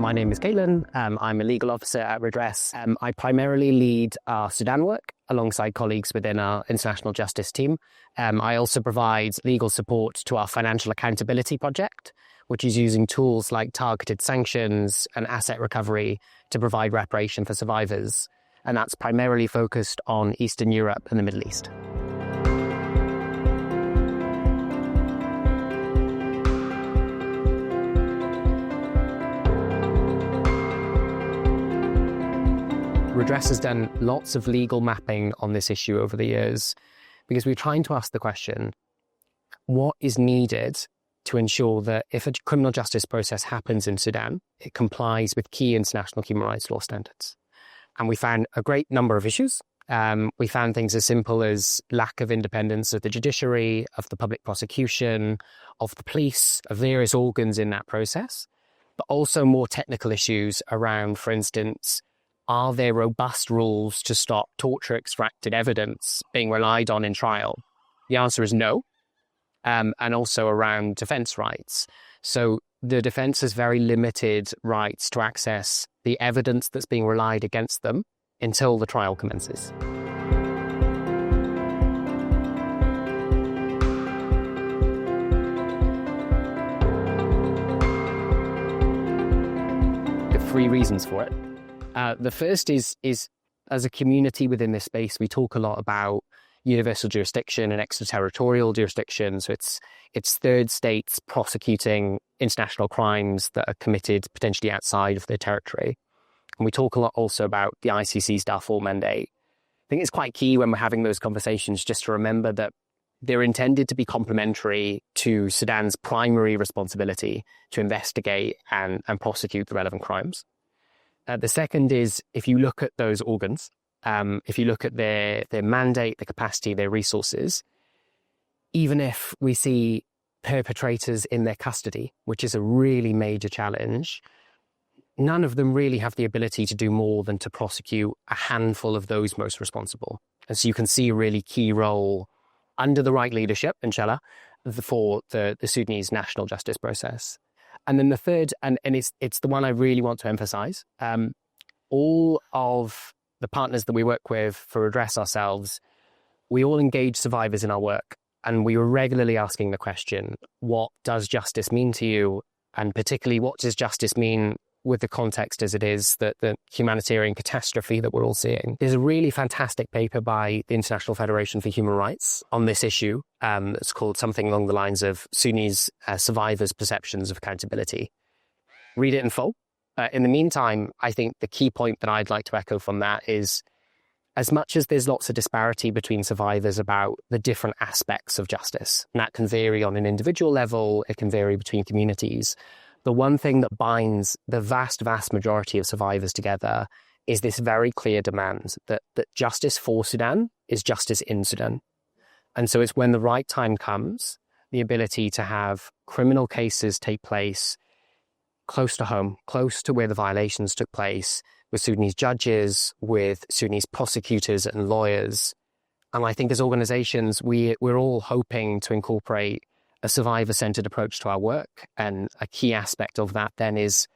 My name is Caitlan. I'm a legal officer at REDRESS. I primarily lead our Sudan work alongside colleagues within our international justice team. I also provide legal support to our financial accountability project, which is using tools like targeted sanctions and asset recovery to provide reparation for survivors. And that's primarily focused on Eastern Europe and the Middle East. REDRESS has done lots of legal mapping on this issue over the years because we're trying to ask the question, what is needed to ensure that if a criminal justice process happens in Sudan, it complies with key international human rights law standards? And we found a great number of issues. We found things as simple as lack of independence of the judiciary, of the public prosecution, of the police, of various organs in that process, but also more technical issues around, for instance, are there robust rules to stop torture-extracted evidence being relied on in trial? The answer is no. And also around defence rights. So the defence has very limited rights to access the evidence that's being relied against them until the trial commences. There are three reasons for it. The first is as a community within this space, we talk a lot about universal jurisdiction and extraterritorial jurisdiction. So it's third states prosecuting international crimes that are committed potentially outside of their territory. And we talk a lot also about the ICC's Darfur mandate. I think it's quite key when we're having those conversations just to remember that they're intended to be complementary to Sudan's primary responsibility to investigate and prosecute the relevant crimes. The second is, if you look at those organs, if you look at their mandate, their capacity, their resources, even if we see perpetrators in their custody, which is a really major challenge, none of them really have the ability to do more than to prosecute a handful of those most responsible. And so you can see a really key role under the right leadership, inshallah, for the Sudanese national justice process. And then the third, and it's the one I really want to emphasize, all of the partners that we work with for REDRESS ourselves, we all engage survivors in our work. And we were regularly asking the question, what does justice mean to you? And particularly, what does justice mean with the context as it is, the humanitarian catastrophe that we're all seeing? There's a really fantastic paper by the International Federation for Human Rights on this issue. It's called something along the lines of Sudanese survivors' perceptions of accountability. Read it in full. In the meantime, I think the key point that I'd like to echo from that is, as much as there's lots of disparity between survivors about the different aspects of justice, and that can vary on an individual level, it can vary between communities, the one thing that binds the vast majority of survivors together is this very clear demand that justice for Sudan is justice in Sudan. And so it's when the right time comes, the ability to have criminal cases take place close to home, close to where the violations took place, with Sudanese judges, with Sudanese prosecutors and lawyers. And I think as organizations, we're all hoping to incorporate a survivor-centered approach to our work. And a key aspect of that then is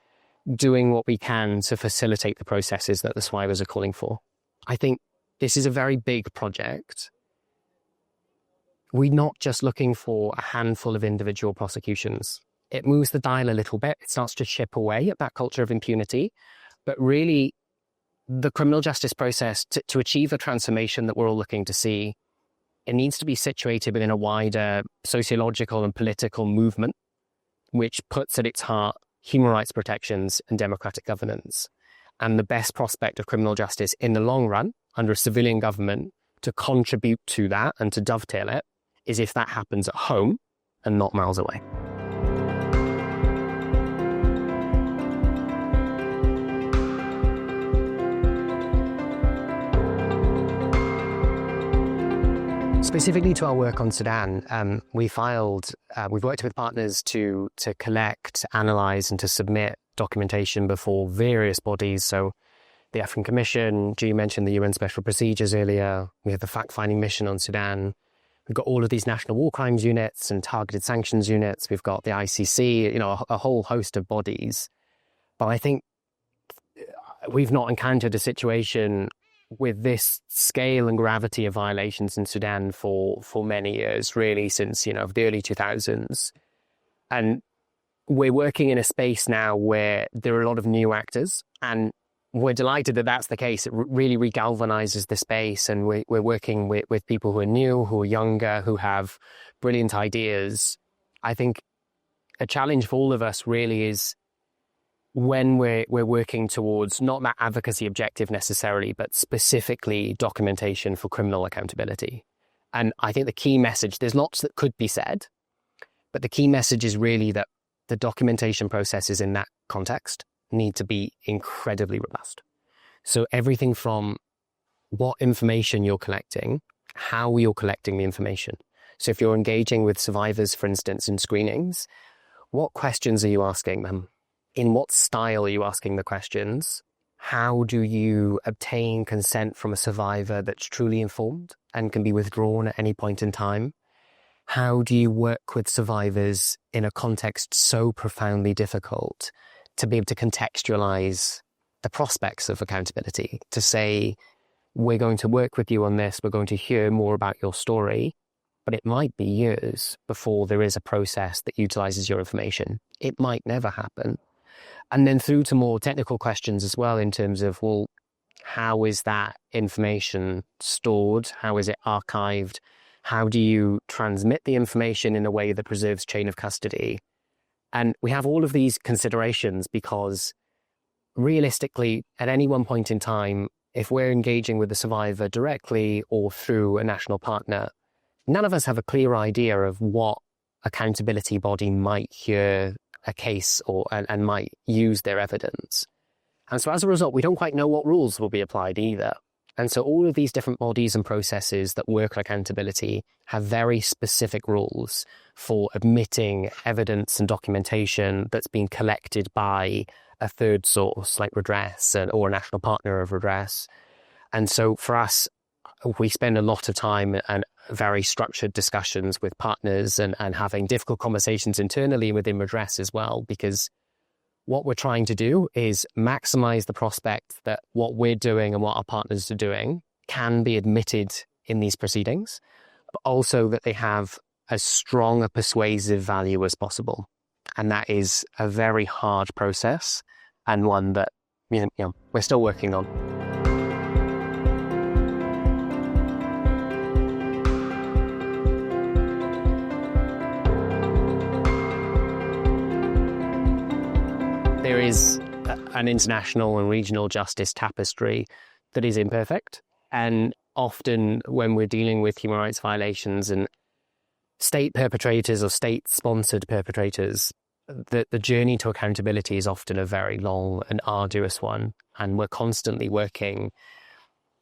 doing what we can to facilitate the processes that the survivors are calling for. I think this is a very big project. We're not just looking for a handful of individual prosecutions. It moves the dial a little bit. It starts to chip away at that culture of impunity. But really, the criminal justice process, to achieve the transformation that we're all looking to see, it needs to be situated within a wider sociological and political movement, which puts at its heart human rights protections and democratic governance. And the best prospect of criminal justice in the long run, under a civilian government, to contribute to that and to dovetail it, is if that happens at home and not miles away. Specifically to our work on Sudan, we've worked with partners to collect, analyse and to submit documentation before various bodies. So the African Commission, you mentioned the UN Special Procedures earlier. We have the fact-finding mission on Sudan. We've got all of these national war crimes units and targeted sanctions units. We've got the ICC, a whole host of bodies. But I think we've not encountered a situation with this scale and gravity of violations in Sudan for many years, really, since, the early 2000s. And we're working in a space now where there are a lot of new actors, and we're delighted that that's the case. It really regalvanizes the space, and we're working with people who are new, who are younger, who have brilliant ideas. I think a challenge for all of us really is when we're working towards not that advocacy objective necessarily, but specifically documentation for criminal accountability. And I think the key message, there's lots that could be said, but the key message is really that the documentation processes in that context need to be incredibly robust. So everything from what information you're collecting, how you're collecting the information. So if you're engaging with survivors, for instance, in screenings, what questions are you asking them? In what style are you asking the questions? How do you obtain consent from a survivor that's truly informed and can be withdrawn at any point in time? How do you work with survivors in a context so profoundly difficult to be able to contextualize the prospects of accountability, to say, we're going to work with you on this, we're going to hear more about your story, but it might be years before there is a process that utilizes your information. It might never happen. And then through to more technical questions as well, in terms of, well, how is that information stored? How is it archived? How do you transmit the information in a way that preserves chain of custody? And we have all of these considerations because realistically, at any one point in time, if we're engaging with the survivor directly or through a national partner, none of us have a clear idea of what accountability body might hear a case and might use their evidence. And so as a result, we don't quite know what rules will be applied either. And so all of these different bodies and processes that work on accountability have very specific rules for admitting evidence and documentation that's been collected by a third source like Redress or a national partner of Redress. And so for us, we spend a lot of time and very structured discussions with partners and having difficult conversations internally within Redress as well, because what we're trying to do is maximize the prospect that what we're doing and what our partners are doing can be admitted in these proceedings, but also that they have as strong a persuasive value as possible. And that is a very hard process and one that we're still working on. There is an international and regional justice tapestry that is imperfect. And often when we're dealing with human rights violations and state perpetrators or state-sponsored perpetrators, the journey to accountability is often a very long and arduous one. And we're constantly working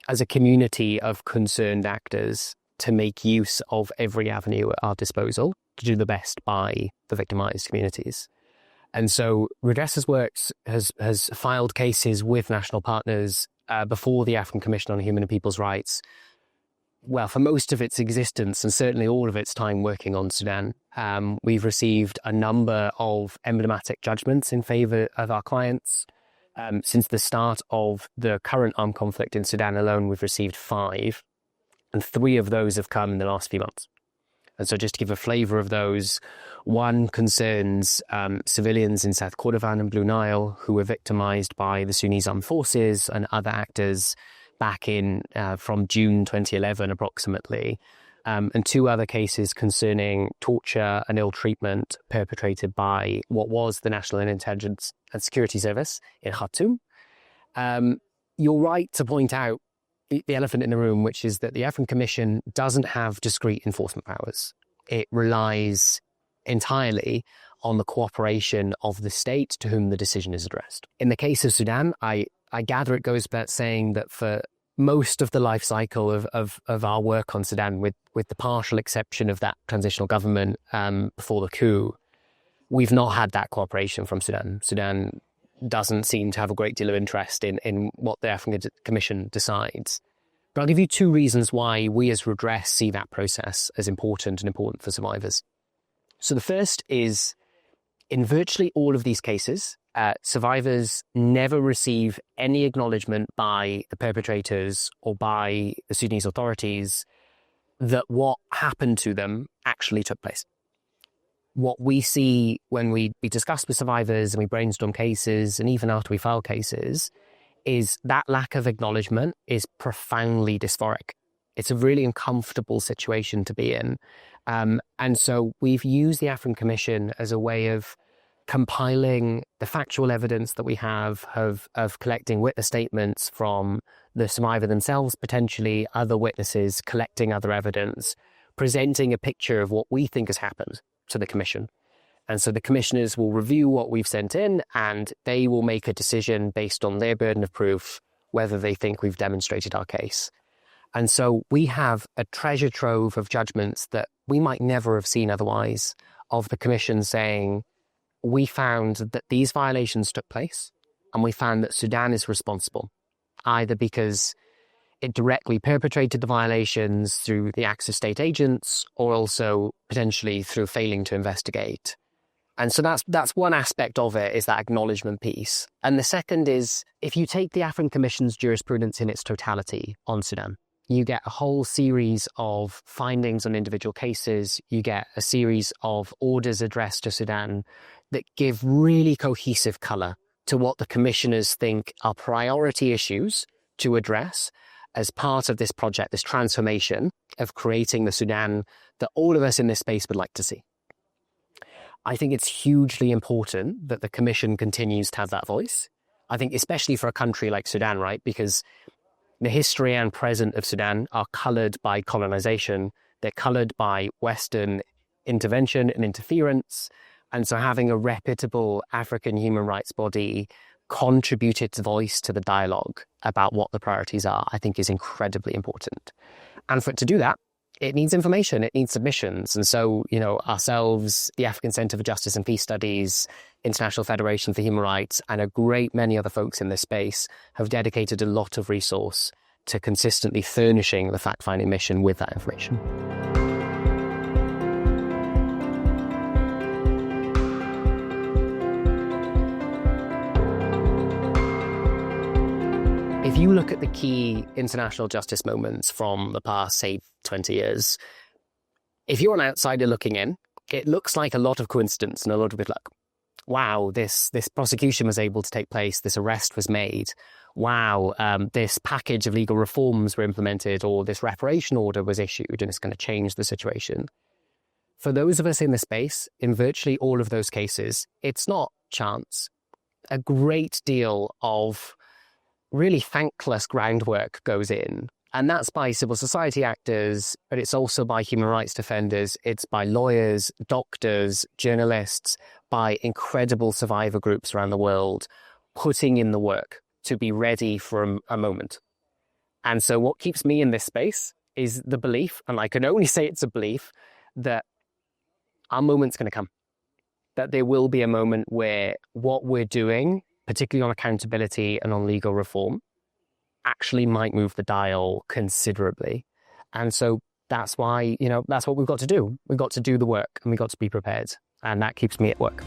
as a community of concerned actors to make use of every avenue at our disposal to do the best by the victimized communities. And so Redress's works has filed cases with national partners before the African Commission on Human and People's Rights, well, for most of its existence and certainly all of its time working on Sudan. We've received a number of emblematic judgments in favour of our clients. Since the start of the current armed conflict in Sudan alone, we've received 5, and 3 of those have come in the last few months. And so just to give a flavour of those, one concerns civilians in South Kordofan and Blue Nile who were victimised by the Sudanese armed forces and other actors back in from June 2011 approximately, and 2 other cases concerning torture and ill treatment perpetrated by what was the National Intelligence and Security Service in Khartoum. You're right to point out the elephant in the room, which is that the African Commission doesn't have discrete enforcement powers. It relies entirely on the cooperation of the state to whom the decision is addressed. In the case of Sudan, I gather it goes without saying that for most of the life cycle of our work on Sudan, with the partial exception of that transitional government before the coup, we've not had that cooperation from Sudan. Sudan doesn't seem to have a great deal of interest in what the African Commission decides. But I'll give you 2 reasons why we as Redress see that process as important and important for survivors. So the first is In virtually all of these cases, survivors never receive any acknowledgement by the perpetrators or by the Sudanese authorities that what happened to them actually took place. What we see when we discuss with survivors and we brainstorm cases, and even after we file cases, is that lack of acknowledgement is profoundly dysphoric. It's a really uncomfortable situation to be in. And so we've used the African Commission as a way of compiling the factual evidence that we have of collecting witness statements from the survivor themselves, potentially other witnesses, collecting other evidence, presenting a picture of what we think has happened to the Commission. And so the commissioners will review what we've sent in, and they will make a decision based on their burden of proof whether they think we've demonstrated our case. And so we have a treasure trove of judgments that we might never have seen otherwise, of the Commission saying, we found that these violations took place, and we found that Sudan is responsible, either because it directly perpetrated the violations through the acts of state agents, or also potentially through failing to investigate. And so that's one aspect of it, is that acknowledgement piece. And the second is, if you take the African Commission's jurisprudence in its totality on Sudan, you get a whole series of findings on individual cases, you get a series of orders addressed to Sudan that give really cohesive colour to what the commissioners think are priority issues to address as part of this project, this transformation of creating the Sudan that all of us in this space would like to see. I think it's hugely important that the Commission continues to have that voice. I think especially for a country like Sudan, right? Because the history and present of Sudan are coloured by colonisation. They're coloured by Western intervention and interference. And so having a reputable African human rights body contribute its voice to the dialogue about what the priorities are, I think is incredibly important. And for it to do that, it needs information, it needs submissions. And so, ourselves, the African Centre for Justice and Peace Studies, International Federation for Human Rights, and a great many other folks in this space have dedicated a lot of resource to consistently furnishing the fact-finding mission with that information. If you look at the key international justice moments from the past, say, 20 years, if you're an outsider looking in, it looks like a lot of coincidence and a lot of good luck. Wow, this prosecution was able to take place, this arrest was made. Wow, this package of legal reforms were implemented, or this reparation order was issued, and it's going to change the situation. For those of us in the space, in virtually all of those cases, it's not chance. A great deal of really thankless groundwork goes in. And that's by civil society actors, but it's also by human rights defenders. It's by lawyers, doctors, journalists, by incredible survivor groups around the world, putting in the work to be ready for a moment. And so what keeps me in this space is the belief, and I can only say it's a belief, that our moment's going to come. That there will be a moment where what we're doing, particularly on accountability and on legal reform, actually might move the dial considerably. And so that's why, that's what we've got to do. We've got to do the work, and we've got to be prepared. And that keeps me at work.